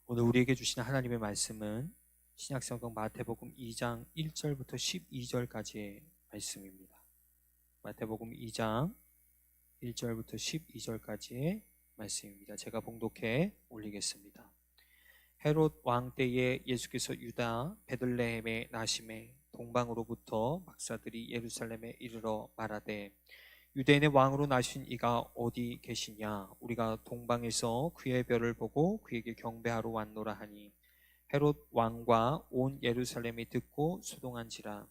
오늘 우리에게 주시는 하나님의 말씀은 신약성경 마태복음 2장 1절부터 12절까지의 말씀입니다. 마태복음 2장 1절부터 12절까지의 말씀입니다. 제가 봉독해 올리겠습니다. 헤롯 왕 때에 예수께서 유다 베들레헴에 나심에 동방으로부터 박사들이 예루살렘에 이르러 말하되 유대인의 왕으로 나신 이가 어디 계시냐? 우리가 동방에서 그의 별을 보고 그에게 경배하러 왔노라 하니 헤롯 왕과 온 예루살렘이 듣고 소동한지라.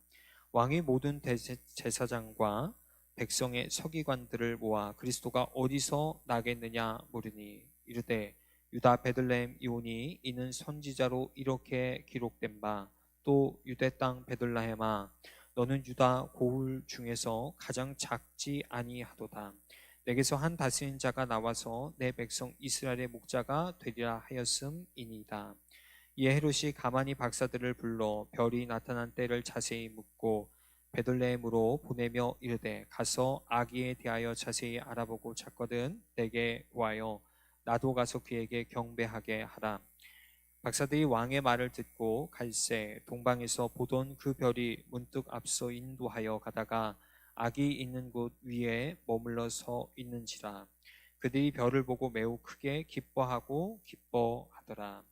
왕이 모든 제사장과 백성의 서기관들을 모아 그리스도가 어디서 나겠느냐 물으니 이르되 유다 베들레헴 이오니 이는 선지자로 이렇게 기록된 바 또 유대 땅 베들레헴아 너는 유다 고을 중에서 가장 작지 아니하도다. 내게서 한 다스린 자가 나와서 내 백성 이스라엘의 목자가 되리라 하였음이니이다. 이에 헤롯이 가만히 박사들을 불러 별이 나타난 때를 자세히 묻고 베들레헴으로 보내며 이르되 가서 아기에 대하여 자세히 알아보고 찾거든 내게 구하여 나도 가서 그에게 경배하게 하라. 박사들이 왕의 말을 듣고 갈새 동방에서 보던 그 별이 문득 앞서 인도하여 가다가 아기 있는 곳 위에 머물러 서 있는지라. 그들이 별을 보고 매우 크게 기뻐하더라.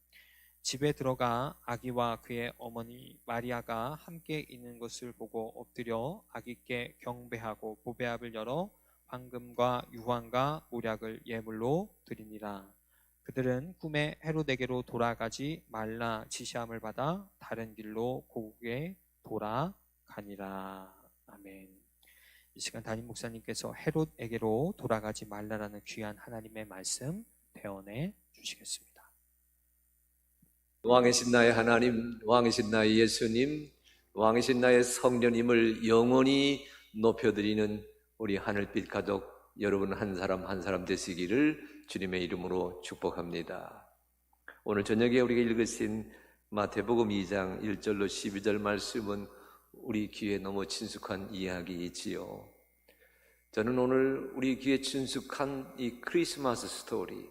집에 들어가 아기와 그의 어머니 마리아가 함께 있는 것을 보고 엎드려 아기께 경배하고 보배압을 열어 황금과 유황과 모략을 예물로 드리니라. 그들은 꿈에 헤롯에게로 돌아가지 말라 지시함을 받아 다른 길로 고국에 돌아가니라. 아멘. 이 시간 담임 목사님께서 헤롯에게로 돌아가지 말라라는 귀한 하나님의 말씀 대언해 주시겠습니다. 왕이신 나의 하나님, 왕이신 나의 예수님, 왕이신 나의 성령님을 영원히 높여드리는 우리 하늘빛 가족 여러분 한 사람 한 사람 되시기를 주님의 이름으로 축복합니다. 오늘 저녁에 우리가 읽으신 마태복음 2장 1절로 12절 말씀은 우리 귀에 너무 친숙한 이야기이지요. 저는 오늘 우리 귀에 친숙한 이 크리스마스 스토리,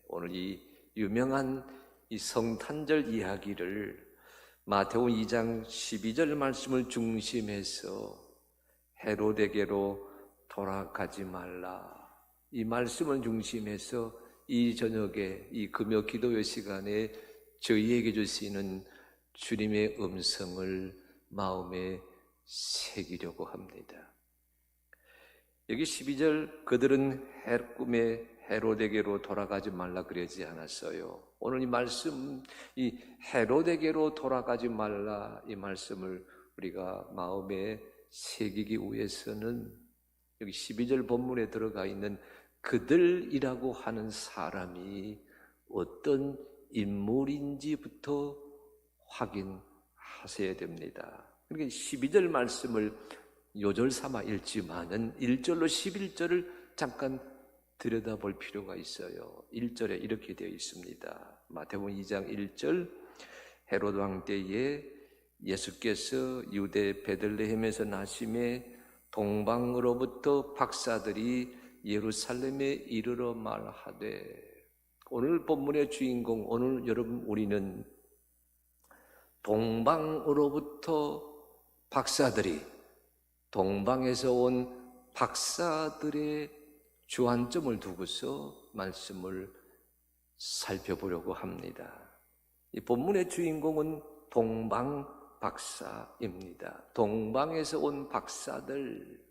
오늘 이 유명한 이 성탄절 이야기를 마태복음 2장 12절 말씀을 중심해서 헤롯에게로 돌아가지 말라, 이 말씀을 중심해서 이 저녁에 이 금요 기도회 시간에 저희에게 주시는 주님의 음성을 마음에 새기려고 합니다. 여기 12절 그들은 꿈에 헤롯에게로 돌아가지 말라 그러지 않았어요. 오늘 이 말씀, 이 헤롯에게로 돌아가지 말라 이 말씀을 우리가 마음에 새기기 위해서는 여기 12절 본문에 들어가 있는 그들이라고 하는 사람이 어떤 인물인지부터 확인하셔야 됩니다. 그러니까 12절 말씀을 요절 삼아 읽지만은 1절로 11절을 잠깐 들여다볼 필요가 있어요. 1절에 이렇게 되어 있습니다. 마태복음 2장 1절 헤롯 왕 때에 예수께서 유대 베들레헴에서 나심에 동방으로부터 박사들이 예루살렘에 이르러 말하되, 오늘 본문의 주인공, 오늘 여러분 우리는 동방으로부터 박사들이, 동방에서 온 박사들의 주안점을 두고서 말씀을 살펴보려고 합니다. 이 본문의 주인공은 동방 박사입니다. 동방에서 온 박사들.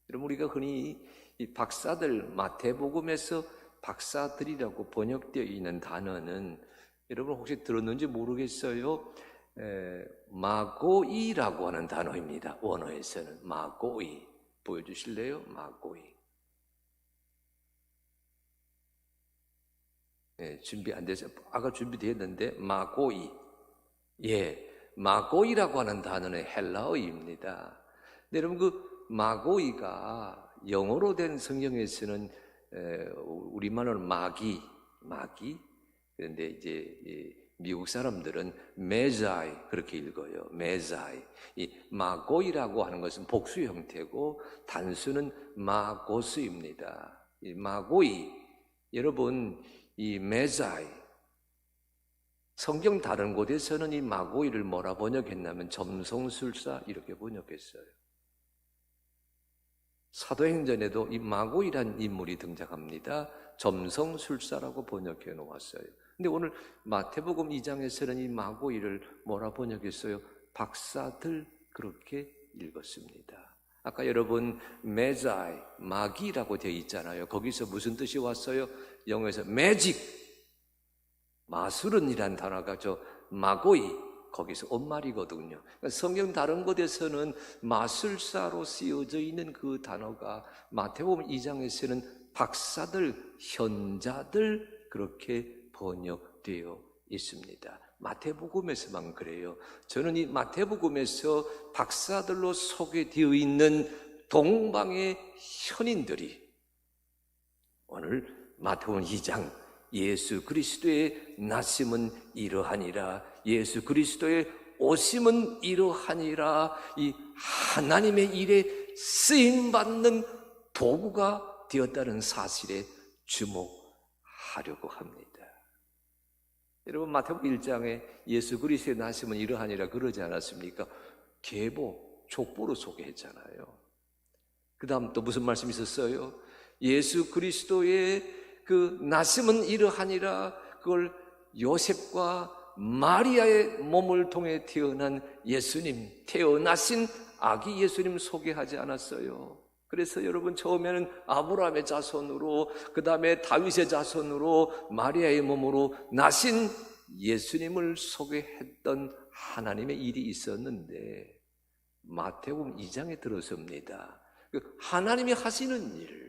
여러분 우리가 흔히 이 박사들, 마태복음에서 박사들이라고 번역되어 있는 단어는 여러분 혹시 들었는지 모르겠어요. 마고이라고 하는 단어입니다. 원어에서는 마고이. 보여주실래요? 마고이. 준비 안 돼서 아까 준비되었는데 마고이. 마고이라고 하는 단어는 헬라어입니다. 근데 여러분 그 마고이가 영어로 된 성경에서는 우리말로는 마기. 그런데 이제 미국 사람들은 메자이 그렇게 읽어요. 메자이. 이 마고이라고 하는 것은 복수 형태고 단수는 마고스입니다. 이 마고이, 여러분 이 메자이, 성경 다른 곳에서는 이 마고이를 뭐라 번역했냐면 점성술사 이렇게 번역했어요. 사도행전에도 이 마고이란 인물이 등장합니다. 점성술사라고 번역해 놓았어요. 근데 오늘 마태복음 2장에서는 이 마고이를 뭐라 번역했어요? 박사들 그렇게 읽었습니다. 아까 여러분 메자이, 마귀라고 되어 있잖아요. 거기서 무슨 뜻이 왔어요? 영어에서 매직, 마술은이란 단어가 마고이, 거기서 온 말이거든요. 그러니까 성경 다른 곳에서는 마술사로 쓰여져 있는 그 단어가 마태복음 2장에서는 박사들, 현자들 그렇게 번역되어 있습니다. 마태복음에서만 그래요. 저는 이 마태복음에서 박사들로 소개되어 있는 동방의 현인들이 오늘 마태복음 2장 예수 그리스도의 나심은 이러하니라, 예수 그리스도의 오심은 이러하니라, 이 하나님의 일에 쓰임받는 도구가 되었다는 사실에 주목하려고 합니다. 여러분 마태복음 1장에 예수 그리스도의 나심은 이러하니라 그러지 않았습니까? 계보, 족보로 소개했잖아요. 그 다음 또 무슨 말씀이 있었어요? 예수 그리스도의 그 나심은 이러하니라, 그걸 요셉과 마리아의 몸을 통해 태어난 예수님, 태어나신 아기 예수님 소개하지 않았어요. 그래서 여러분 처음에는 아브라함의 자손으로, 그 다음에 다윗의 자손으로 마리아의 몸으로 나신 예수님을 소개했던 하나님의 일이 있었는데 마태복음 2장에 들어섭니다. 하나님이 하시는 일,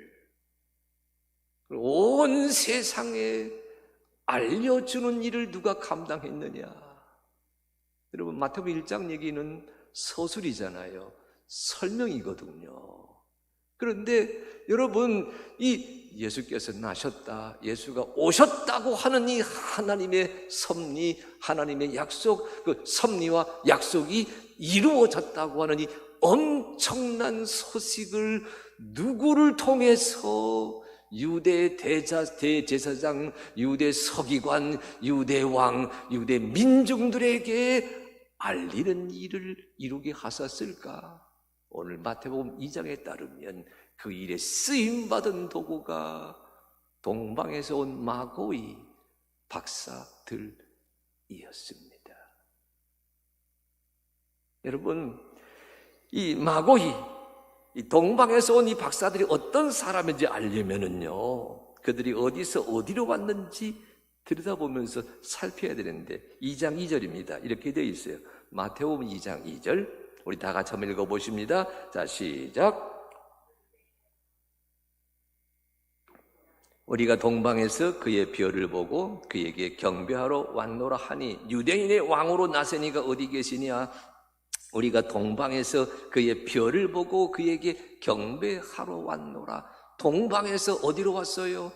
온 세상에 알려주는 일을 누가 감당했느냐? 여러분 마태복음 1장 얘기는 서술이잖아요. 설명이거든요. 그런데 여러분 이 예수께서 나셨다, 예수가 오셨다고 하는 이 하나님의 섭리, 하나님의 약속, 그 섭리와 약속이 이루어졌다고 하는 이 엄청난 소식을 누구를 통해서 유대 대제사장, 유대 서기관, 유대 왕, 유대 민중들에게 알리는 일을 이루게 하셨을까? 오늘 마태복음 2장에 따르면 그 일에 쓰임받은 도구가 동방에서 온 마고이 박사들이었습니다. 여러분, 이 마고이, 이 동방에서 온 이 박사들이 어떤 사람인지 알려면은요, 그들이 어디서 어디로 왔는지 들여다보면서 살펴야 되는데 2장 2절입니다. 이렇게 되어 있어요. 마태복음 2장 2절. 우리 다 같이 한번 읽어보십니다. 자, 시작. 우리가 동방에서 그의 별을 보고 그에게 경배하러 왔노라 하니, 유대인의 왕으로 나서니가 어디 계시냐? 우리가 동방에서 그의 별을 보고 그에게 경배하러 왔노라. 동방에서 어디로 왔어요?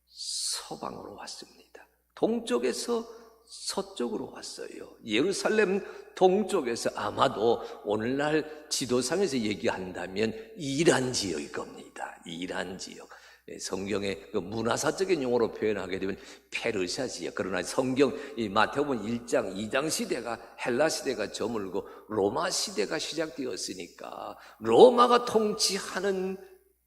서방으로 왔습니다. 동쪽에서 서쪽으로 왔어요. 예루살렘 동쪽에서, 아마도 오늘날 지도상에서 얘기한다면 이란 지역일 겁니다. 이란 지역. 성경의 그 문화사적인 용어로 표현하게 되면 페르시아 지역. 그러나 성경 이 마태복음 1장, 2장 시대가 헬라 시대가 저물고 로마 시대가 시작되었으니까 로마가 통치하는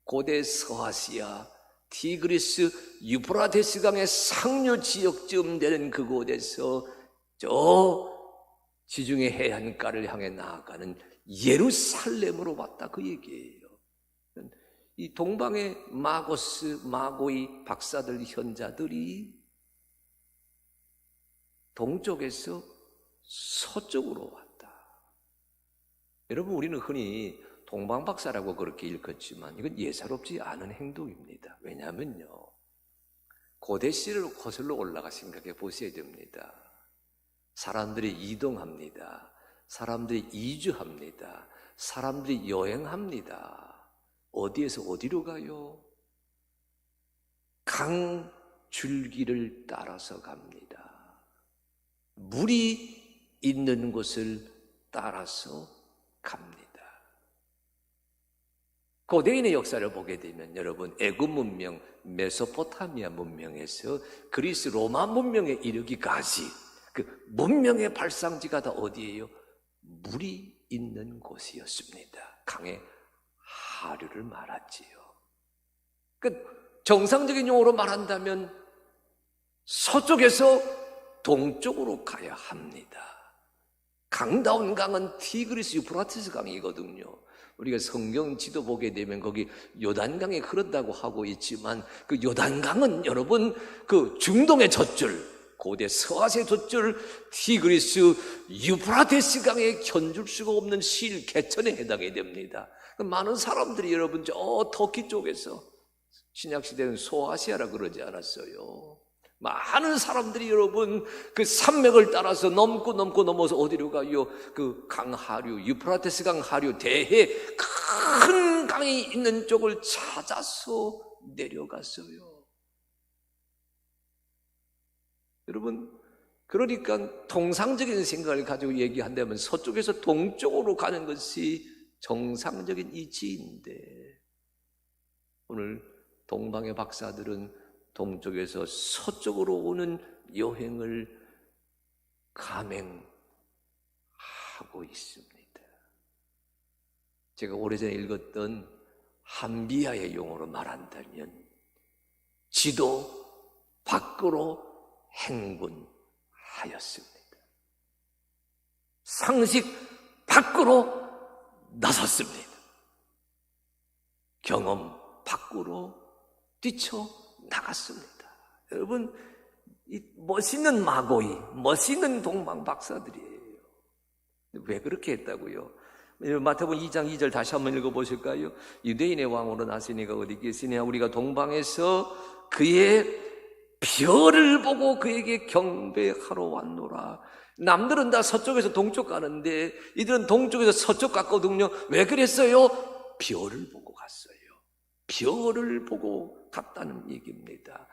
고대 서아시아, 티그리스 유프라테스 강의 상류 지역쯤 되는 그곳에서 저 지중해 해안가를 향해 나아가는 예루살렘으로 왔다, 그 얘기예요. 이 동방의 마고스, 마고이 박사들, 현자들이 동쪽에서 서쪽으로 왔다. 여러분, 우리는 흔히 동방박사라고 그렇게 읽었지만 이건 예사롭지 않은 행동입니다. 왜냐하면요, 고대 시대로 거슬러 올라가 생각해 보셔야 됩니다. 사람들이 이동합니다. 사람들이 이주합니다. 사람들이 여행합니다. 어디에서 어디로 가요? 강 줄기를 따라서 갑니다. 물이 있는 곳을 따라서 갑니다. 고대인의 역사를 보게 되면 여러분, 애굽 문명, 메소포타미아 문명에서 그리스 로마 문명에 이르기까지 그 문명의 발상지가 다 어디예요? 물이 있는 곳이었습니다. 강의 하류를 말하지요. 그 정상적인 용어로 말한다면 서쪽에서 동쪽으로 가야 합니다. 강다운 강은 티그리스 유프라테스 강이거든요. 우리가 성경 지도 보게 되면 거기 요단강이 흐른다고 하고 있지만 그 요단강은 여러분 그 중동의 젖줄, 고대 서아시아의 젖줄 티그리스 유프라테스 강에 견줄 수가 없는 실 개천에 해당이 됩니다. 많은 사람들이 여러분 저 터키 쪽에서 신약시대는 소아시아라 그러지 않았어요. 많은 사람들이 여러분 그 산맥을 따라서 넘어서 어디로 가요? 그 강하류, 유프라테스 강 하류, 대해 큰 강이 있는 쪽을 찾아서 내려갔어요. 여러분, 그러니까 통상적인 생각을 가지고 얘기한다면 서쪽에서 동쪽으로 가는 것이 정상적인 이치인데 오늘 동방의 박사들은 동쪽에서 서쪽으로 오는 여행을 감행하고 있습니다. 제가 오래전에 읽었던 함비아의 용어로 말한다면 지도 밖으로 행군하였습니다. 상식 밖으로 나섰습니다. 경험 밖으로 뛰쳐나갔습니다. 여러분, 이 멋있는 마고이, 멋있는 동방 박사들이에요. 왜 그렇게 했다고요? 마태복음 2장 2절 다시 한번 읽어보실까요? 유대인의 왕으로 나시니가 어디 계시냐? 우리가 동방에서 그의 별을 보고 그에게 경배하러 왔노라. 남들은 다 서쪽에서 동쪽 가는데 이들은 동쪽에서 서쪽 갔거든요. 왜 그랬어요? 별을 보고 갔어요. 별을 보고 갔다는 얘기입니다.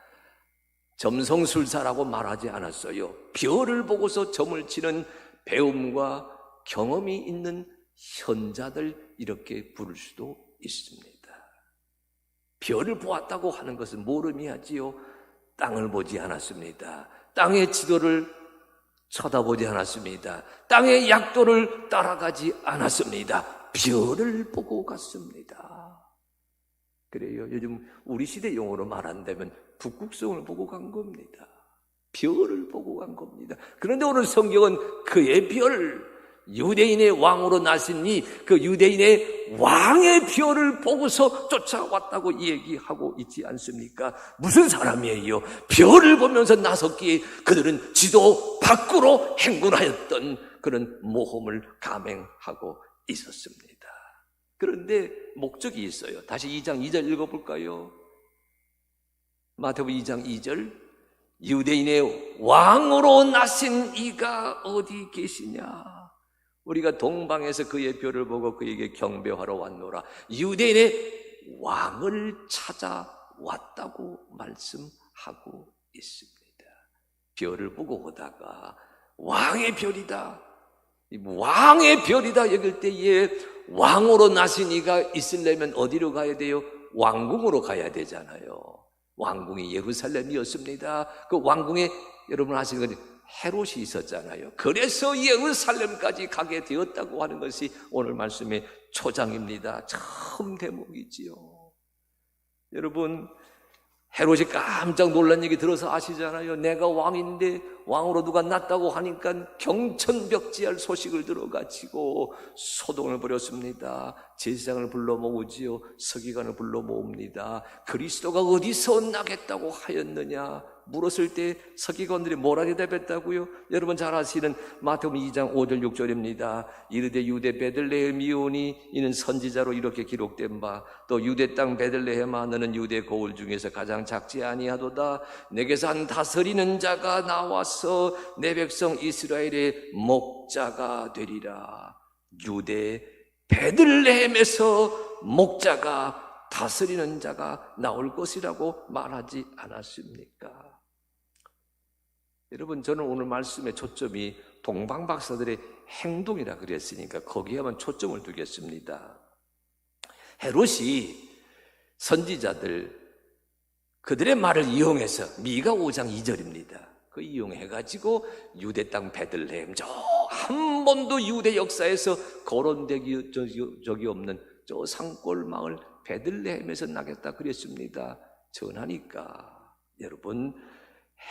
점성술사라고 말하지 않았어요. 별을 보고서 점을 치는 배움과 경험이 있는 현자들 이렇게 부를 수도 있습니다. 별을 보았다고 하는 것은 뭘 의미하지요? 땅을 보지 않았습니다. 땅의 지도를 쳐다보지 않았습니다. 땅의 약도를 따라가지 않았습니다. 별을 보고 갔습니다. 그래요. 요즘 우리 시대 용어로 말한다면 북극성을 보고 간 겁니다. 별을 보고 간 겁니다. 그런데 오늘 성경은 그의 별, 유대인의 왕으로 나시니 그 유대인의 왕의 별을 보고서 쫓아왔다고 얘기하고 있지 않습니까? 무슨 사람이에요? 별을 보면서 나섰기에 그들은 지도 밖으로 행군하였던 그런 모험을 감행하고 있었습니다. 그런데 목적이 있어요. 다시 2장 2절 읽어볼까요? 마태복음 2장 2절 유대인의 왕으로 나신 이가 어디 계시냐? 우리가 동방에서 그의 별을 보고 그에게 경배하러 왔노라. 유대인의 왕을 찾아왔다고 말씀하고 있습니다. 별을 보고 오다가 왕의 별이다, 왕의 별이다 여길 때에 왕으로 나신 이가 있으려면 어디로 가야 돼요? 왕궁으로 가야 되잖아요. 왕궁이 예루살렘이었습니다. 그 왕궁에 여러분 아시는 건 헤롯이 있었잖아요. 그래서 예루살렘까지 가게 되었다고 하는 것이 오늘 말씀의 초장입니다. 처음 대목이지요. 여러분, 헤롯이 깜짝 놀란 얘기 들어서 아시잖아요. 내가 왕인데 왕으로 누가 났다고 하니까 경천벽지할 소식을 들어가지고 소동을 벌였습니다. 제사장을 불러 모으지요. 서기관을 불러 모읍니다. 그리스도가 어디서 나겠다고 하였느냐 물었을 때 서기관들이 뭐라 대답했다고요? 여러분 잘 아시는 마태복음 2장 5절 6절입니다. 이르되 유대 베들레헴이오니 이는 선지자로 이렇게 기록된 바 또 유대 땅 베들레헴아 너는 유대 고을 중에서 가장 작지 아니하도다. 내게서 한 다스리는 자가 나와서 내 백성 이스라엘의 목자가 되리라. 유대 베들레헴에서 목자가 다스리는 자가 나올 것이라고 말하지 않았습니까? 여러분, 저는 오늘 말씀의 초점이 동방 박사들의 행동이라 그랬으니까 거기에만 초점을 두겠습니다. 헤롯이 선지자들 그들의 말을 이용해서 미가 5장 2절입니다. 그 이용해가지고 유대 땅 베들레헴, 저 한 번도 유대 역사에서 거론되기 적이 없는 저 산골 마을 베들레헴에서 나겠다 그랬습니다. 전하니까 여러분,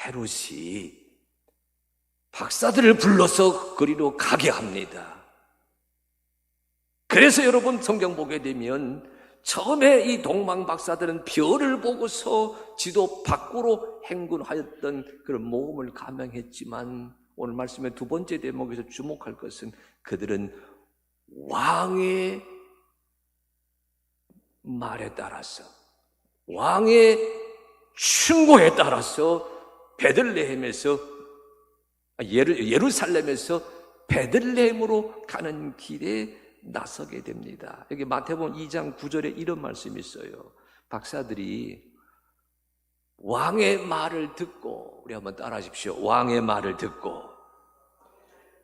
헤롯이 박사들을 불러서 그리로 가게 합니다. 그래서 여러분, 성경 보게 되면 처음에 이 동방 박사들은 별을 보고서 지도 밖으로 행군하였던 그런 모험을 감행했지만, 오늘 말씀의 두 번째 대목에서 주목할 것은 그들은 왕의 말에 따라서, 왕의 충고에 따라서 베들레헴에서, 예루살렘에서 베들레헴으로 가는 길에 나서게 됩니다. 여기 마태복음 2장 9절에 이런 말씀이 있어요. 박사들이 왕의 말을 듣고, 우리 한번 따라하십시오. 왕의 말을 듣고,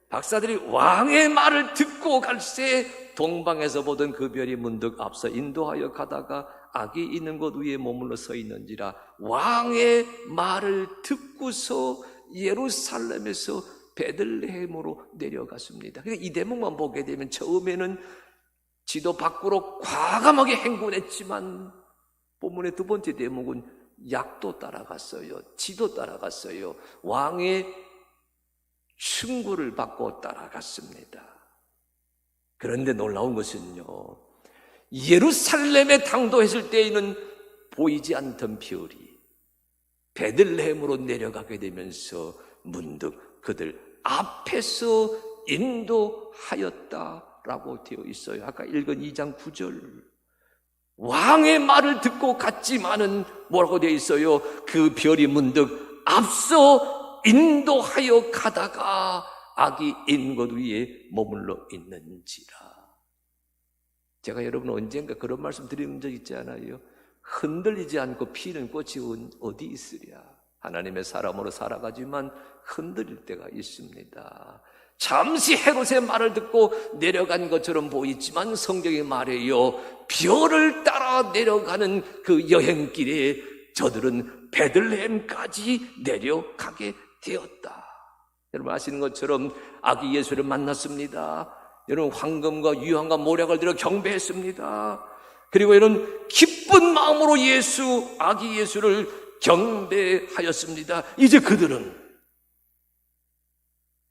박사들이 왕의 말을 듣고 갈새 동방에서 보던 그 별이 문득 앞서 인도하여 가다가 악이 있는 곳 위에 머물러 서 있는지라. 왕의 말을 듣고서 예루살렘에서 베들레헴으로 내려갔습니다. 그러니까 이 대목만 보게 되면 처음에는 지도 밖으로 과감하게 행군했지만, 본문의 두 번째 대목은 약도 따라갔어요. 지도 따라갔어요. 왕의 충고를 받고 따라갔습니다. 그런데 놀라운 것은요, 예루살렘에 당도했을 때에는 보이지 않던 별이 베들레헴으로 내려가게 되면서 문득 그들 앞에서 인도하였다라고 되어 있어요. 아까 읽은 2장 9절. 왕의 말을 듣고 갔지만은 뭐라고 되어 있어요? 그 별이 문득 앞서 인도하여 가다가 악이 있는 것 위에 머물러 있는지라. 제가 여러분 언젠가 그런 말씀 드린 적 있지 않아요? 흔들리지 않고 피는 꽃이 어디 있으랴. 하나님의 사람으로 살아가지만 흔들릴 때가 있습니다. 잠시 헤롯의 말을 듣고 내려간 것처럼 보이지만 성경이 말해요, 별을 따라 내려가는 그 여행길에 저들은 베들레헴까지 내려가게 되었다. 여러분 아시는 것처럼 아기 예수를 만났습니다. 여러분 황금과 유황과 모략을 들여 경배했습니다. 그리고 여러분 기쁜 마음으로 아기 예수를 경배하였습니다. 이제 그들은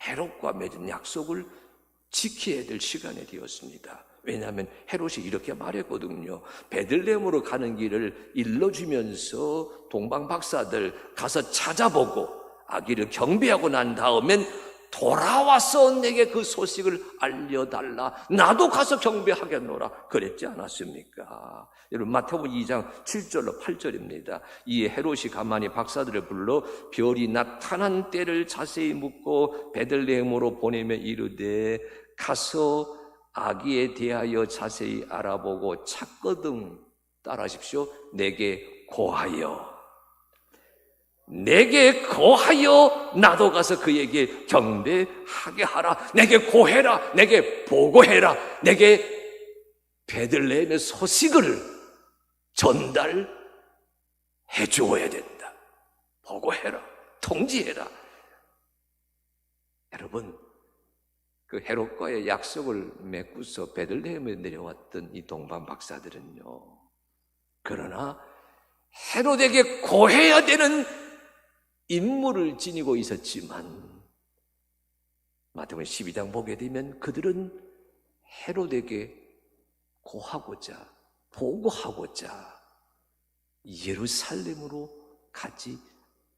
헤롯과 맺은 약속을 지켜야 될 시간이 되었습니다. 왜냐하면 헤롯이 이렇게 말했거든요. 베들레헴으로 가는 길을 일러주면서 동방 박사들 가서 찾아보고 아기를 경배하고 난 다음엔 돌아와서 내게 그 소식을 알려달라. 나도 가서 경배하겠노라. 그랬지 않았습니까? 여러분 마태복음 2장 7절로 8절입니다. 이에 헤롯이 가만히 박사들을 불러 별이 나타난 때를 자세히 묻고 베들레헴으로 보내며 이르되 가서 아기에 대하여 자세히 알아보고 찾거든. 따라하십시오. 내게 고하여 나도 가서 그에게 경배하게 하라. 내게 고해라. 내게 보고해라. 내게 베들레헴의 소식을 전달해 주어야 된다. 보고해라. 통지해라. 여러분, 그 헤롯과의 약속을 맺고서 베들레헴에 내려왔던 이 동방 박사들은요, 그러나 헤롯에게 고해야 되는 임무를 지니고 있었지만 마태복음 12장 보게 되면 그들은 헤롯에게 고하고자 보고하고자 예루살렘으로 가지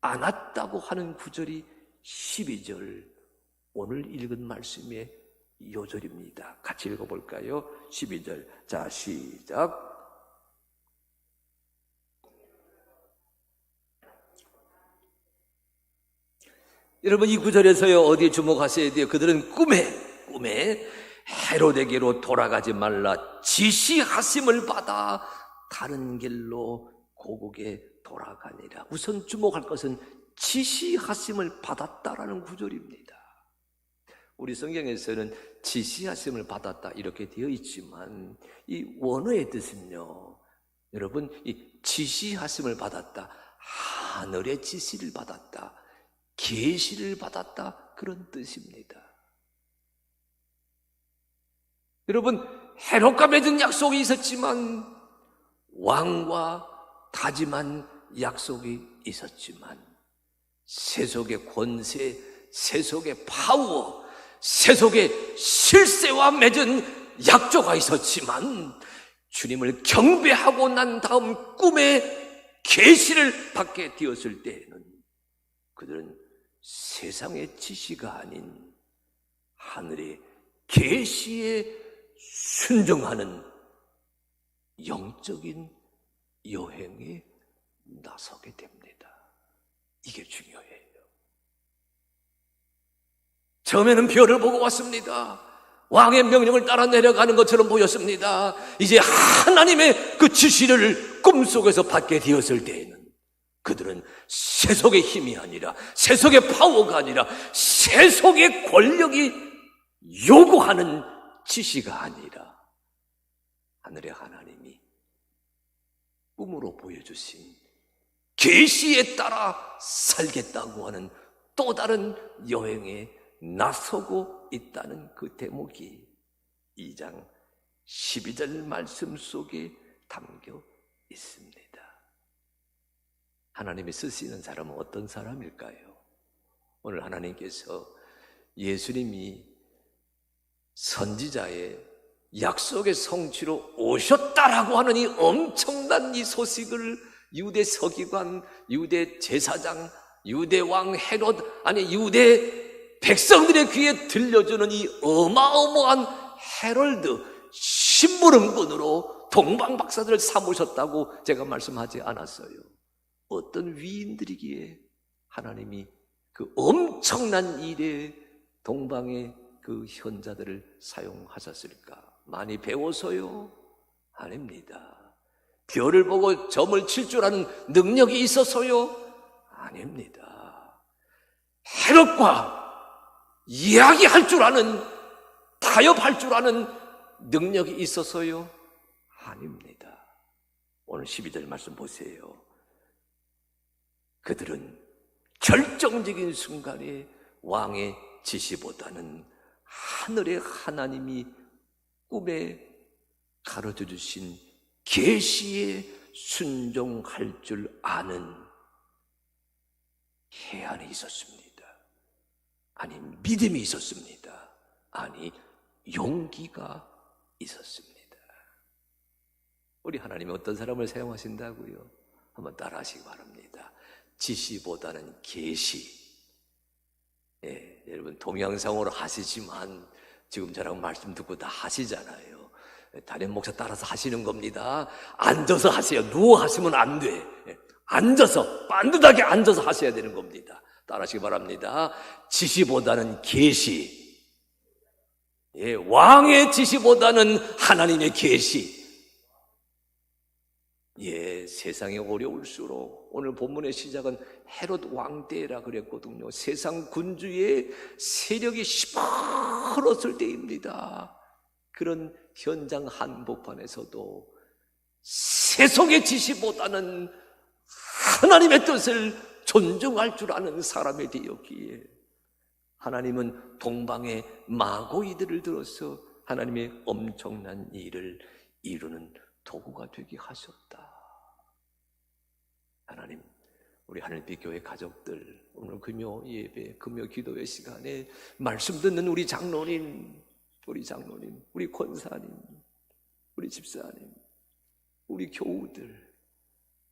않았다고 하는 구절이 12절 오늘 읽은 말씀의 요절입니다. 같이 읽어볼까요? 12절. 자, 시작. 여러분 이 구절에서요 어디에 주목하셔야 돼요? 그들은 꿈에 헤롯에게로 돌아가지 말라 지시하심을 받아 다른 길로 고국에 돌아가니라. 우선 주목할 것은 지시하심을 받았다라는 구절입니다. 우리 성경에서는 지시하심을 받았다 이렇게 되어 있지만 이 원어의 뜻은요, 여러분 이 지시하심을 받았다, 하늘의 지시를 받았다, 계시를 받았다, 그런 뜻입니다. 여러분, 헤롯과 맺은 약속이 있었지만, 왕과 다짐한 약속이 있었지만, 세속의 권세, 세속의 파워, 세속의 실세와 맺은 약조가 있었지만, 주님을 경배하고 난 다음 꿈에 계시를 받게 되었을 때에는 그들은 세상의 지시가 아닌 하늘의 계시에 순종하는 영적인 여행에 나서게 됩니다. 이게 중요해요. 처음에는 별을 보고 왔습니다. 왕의 명령을 따라 내려가는 것처럼 보였습니다. 이제 하나님의 그 지시를 꿈속에서 받게 되었을 때에는 그들은 세속의 힘이 아니라, 세속의 파워가 아니라, 세속의 권력이 요구하는 지시가 아니라 하늘의 하나님이 꿈으로 보여주신 계시에 따라 살겠다고 하는 또 다른 여행에 나서고 있다는 그 대목이 2장 12절 말씀 속에 담겨 있습니다. 하나님이 쓰시는 사람은 어떤 사람일까요? 오늘 하나님께서 예수님이 선지자의 약속의 성취로 오셨다라고 하는 이 엄청난 이 소식을 유대 서기관, 유대 제사장, 유대 왕 헤롯, 아니 유대 백성들의 귀에 들려주는 이 어마어마한 헤럴드, 심부름꾼으로 동방박사들을 삼으셨다고 제가 말씀하지 않았어요. 어떤 위인들이기에 하나님이 그 엄청난 일에 동방의 그 현자들을 사용하셨을까? 많이 배워서요? 아닙니다. 별을 보고 점을 칠 줄 아는 능력이 있어서요? 아닙니다. 헤롯과 이야기할 줄 아는, 타협할 줄 아는 능력이 있어서요? 아닙니다. 오늘 12절 말씀 보세요. 그들은 결정적인 순간에 왕의 지시보다는 하늘의 하나님이 꿈에 가르쳐 주신 계시에 순종할 줄 아는 해안이 있었습니다. 아니, 믿음이 있었습니다. 아니, 용기가 있었습니다. 우리 하나님이 어떤 사람을 사용하신다고요? 한번 따라하시기 바랍니다. 지시보다는 계시. 예, 여러분 동영상으로 하시지만 지금 저랑 말씀 듣고 다 하시잖아요. 담임 목사 따라서 하시는 겁니다. 앉아서 하세요. 누워 하시면 안 돼. 앉아서, 반듯하게 앉아서 하셔야 되는 겁니다. 따라하시기 바랍니다. 지시보다는 계시. 예, 왕의 지시보다는 하나님의 계시. 예, 세상이 어려울수록 오늘 본문의 시작은 헤롯 왕 때라 그랬거든요. 세상 군주의 세력이 시퍼렀을 때입니다. 그런 현장 한복판에서도 세속의 지시보다는 하나님의 뜻을 존중할 줄 아는 사람이 되었기에 하나님은 동방의 마고이들을 들어서 하나님의 엄청난 일을 이루는 도구가 되게 하셨다. 하나님, 우리 하늘빛 교회 가족들, 오늘 금요 예배, 금요 기도회 시간에 말씀 듣는 우리 장로님, 우리 권사님, 우리 집사님, 우리 교우들,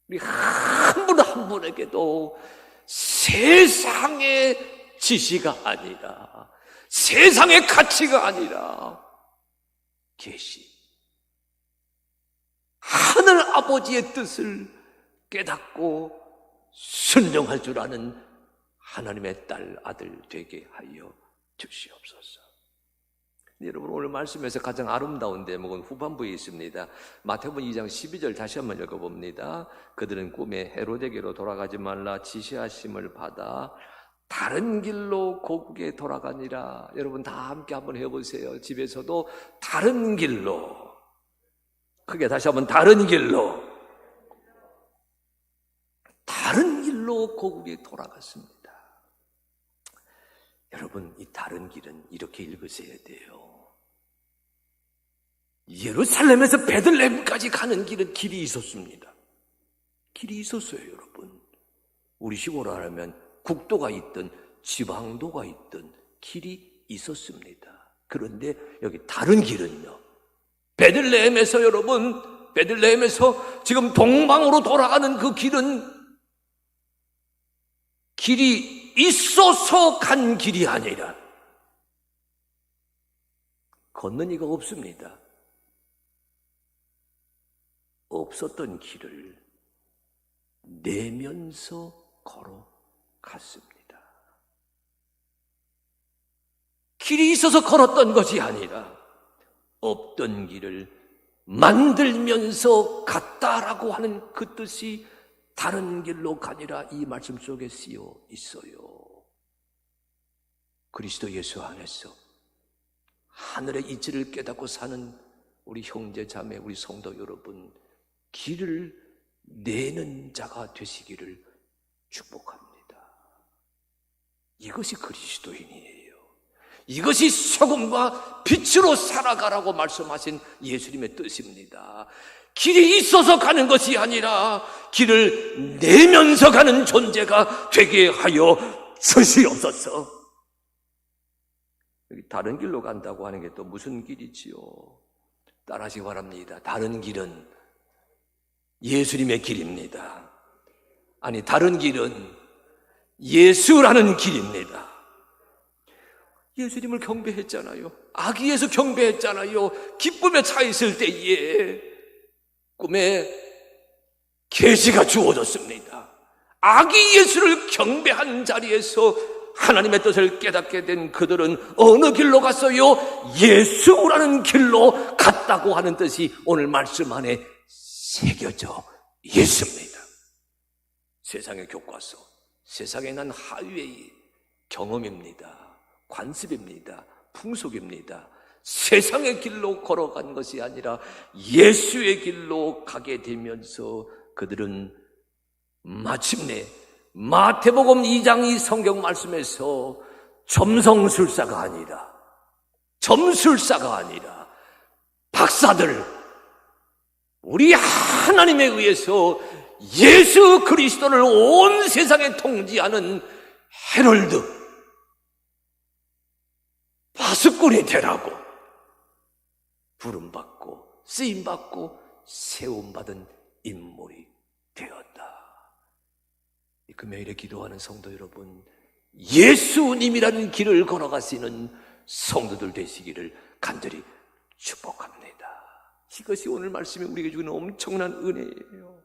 우리 한 분 한 분에게도 세상의 지시가 아니라, 세상의 가치가 아니라 계시, 하늘 아버지의 뜻을 깨닫고 순종할 줄 아는 하나님의 딸, 아들 되게 하여 주시옵소서. 여러분, 오늘 말씀에서 가장 아름다운 대목은 후반부에 있습니다. 마태복음 2장 12절 다시 한번 읽어봅니다. 그들은 꿈에 헤로데게로 돌아가지 말라 지시하심을 받아 다른 길로 고국에 돌아가니라. 여러분 다 함께 한번 해보세요. 집에서도 다른 길로, 크게 다시 한번 다른 길로 고국에 돌아갔습니다. 여러분, 이 다른 길은 이렇게 읽으셔야 돼요. 예루살렘에서 베들레헴까지 가는 길은 길이 있었습니다. 길이 있었어요, 여러분. 우리 시골로 하면 국도가 있든 지방도가 있든 길이 있었습니다. 그런데 여기 다른 길은요, 베들레헴에서 여러분, 베들레헴에서 지금 동방으로 돌아가는 그 길은 길이 있어서 간 길이 아니라 걷는 이가 없습니다. 없었던 길을 내면서 걸어갔습니다. 길이 있어서 걸었던 것이 아니라 없던 길을 만들면서 갔다라고 하는 그 뜻이 다른 길로 가니라 이 말씀 속에 쓰여 있어요. 그리스도 예수 안에서 하늘의 이치를 깨닫고 사는 우리 형제 자매, 우리 성도 여러분, 길을 내는 자가 되시기를 축복합니다. 이것이 그리스도인이에요. 이것이 소금과 빛으로 살아가라고 말씀하신 예수님의 뜻입니다. 길이 있어서 가는 것이 아니라 길을 내면서 가는 존재가 되게 하여 주시옵소서. 여기 다른 길로 간다고 하는 게 또 무슨 길이지요? 따라하시기 바랍니다. 다른 길은 예수님의 길입니다. 아니, 다른 길은 예수라는 길입니다. 예수님을 경배했잖아요. 아기에서 경배했잖아요. 기쁨에 차 있을 때에 꿈에 계시가 주어졌습니다. 아기 예수를 경배한 자리에서 하나님의 뜻을 깨닫게 된 그들은 어느 길로 갔어요? 예수라는 길로 갔다고 하는 뜻이 오늘 말씀 안에 새겨져 있습니다. 세상의 교과서, 세상에 난 하위의 경험입니다. 관습입니다. 풍속입니다. 세상의 길로 걸어간 것이 아니라 예수의 길로 가게 되면서 그들은 마침내 마태복음 2장 이 성경 말씀에서 점성술사가 아니라, 점술사가 아니라 박사들, 우리 하나님에 의해서 예수 그리스도를 온 세상에 통지하는 헤럴드, 파수꾼이 되라고 부름받고 쓰임받고 세움받은 인물이 되었다. 금요일에 기도하는 성도 여러분, 예수님이라는 길을 걸어가시는 성도들 되시기를 간절히 축복합니다. 이것이 오늘 말씀이 우리에게 주는 엄청난 은혜예요.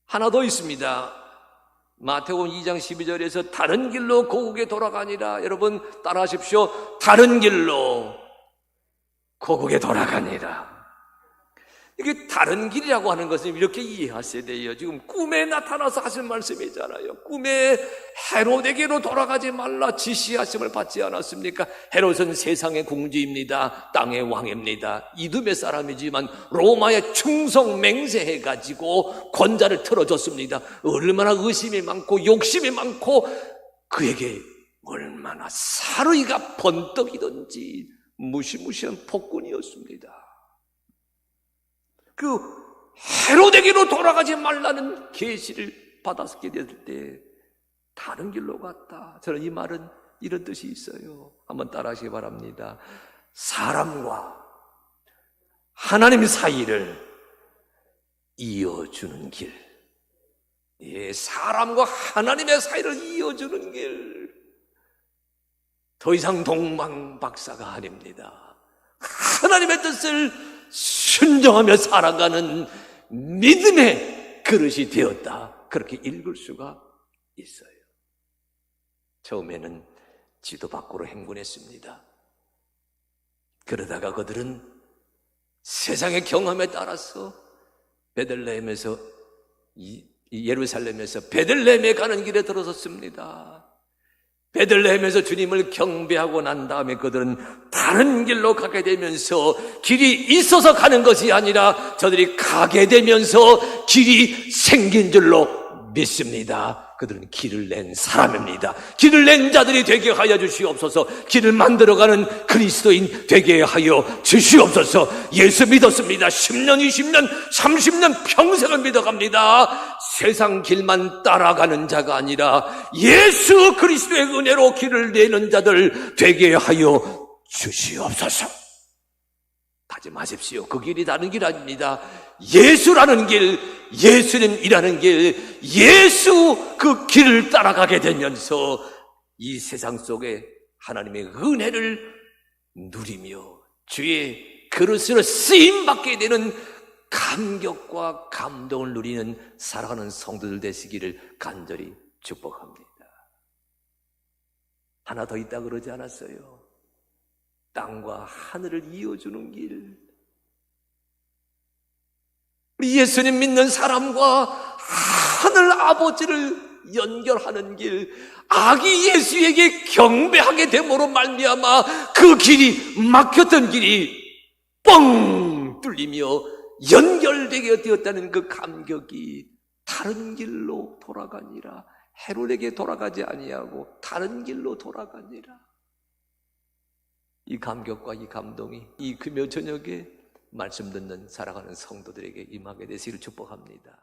하나 더 있습니다. 마태복음 2장 12절에서 다른 길로 고국에 돌아가니라. 여러분 따라하십시오. 다른 길로 고국에 돌아가니라. 이게 다른 길이라고 하는 것은 이렇게 이해하셔야 돼요. 지금 꿈에 나타나서 하신 말씀이잖아요. 꿈에 헤롯에게로 돌아가지 말라 지시하심을 받지 않았습니까? 헤롯은 세상의 공주입니다. 땅의 왕입니다. 이두메 사람이지만 로마에 충성 맹세해가지고 권자를 틀어줬습니다. 얼마나 의심이 많고 욕심이 많고 그에게 얼마나 사르이가 번떡이든지 무시무시한 폭군이었습니다. 그 헤롯에게로 돌아가지 말라는 계시를 받았게 될 때 다른 길로 갔다. 저는 이 말은 이런 뜻이 있어요. 한번 따라하시기 바랍니다. 사람과 하나님 사이를 이어주는 길. 예, 사람과 하나님의 사이를 이어주는 길. 더 이상 동방박사가 아닙니다. 하나님의 뜻을 순종하며 살아가는 믿음의 그릇이 되었다. 그렇게 읽을 수가 있어요. 처음에는 지도 밖으로 행군했습니다. 그러다가 그들은 세상의 경험에 따라서 베들레헴에서 예루살렘에서 베들레헴에 가는 길에 들어섰습니다. 베들레헴에서 주님을 경배하고 난 다음에 그들은 다른 길로 가게 되면서 길이 있어서 가는 것이 아니라 저들이 가게 되면서 길이 생긴 줄로 믿습니다. 그들은 길을 낸 사람입니다. 길을 낸 자들이 되게 하여 주시옵소서. 길을 만들어가는 그리스도인 되게 하여 주시옵소서. 예수 믿었습니다. 10년, 20년, 30년 평생을 믿어갑니다. 세상 길만 따라가는 자가 아니라 예수 그리스도의 은혜로 길을 내는 자들 되게 하여 주시옵소서. 다짐하십시오. 그 길이 다른 길 아닙니다. 예수라는 길, 예수님이라는 길, 예수 그 길을 따라가게 되면서 이 세상 속에 하나님의 은혜를 누리며 주의 그릇으로 쓰임받게 되는 감격과 감동을 누리는 살아가는 성도들 되시기를 간절히 축복합니다. 하나 더 있다 그러지 않았어요? 땅과 하늘을 이어주는 길. 우리 예수님 믿는 사람과 하늘 아버지를 연결하는 길, 아기 예수에게 경배하게 됨으로 말미암아 그 길이 막혔던 길이 뻥 뚫리며 연결되게 되었다는 그 감격이 다른 길로 돌아가니라. 헤롯에게 돌아가지 아니하고 다른 길로 돌아가니라. 이 감격과 이 감동이 이 금요 저녁에 말씀 듣는 살아가는 성도들에게 임하게 되시기를 축복합니다.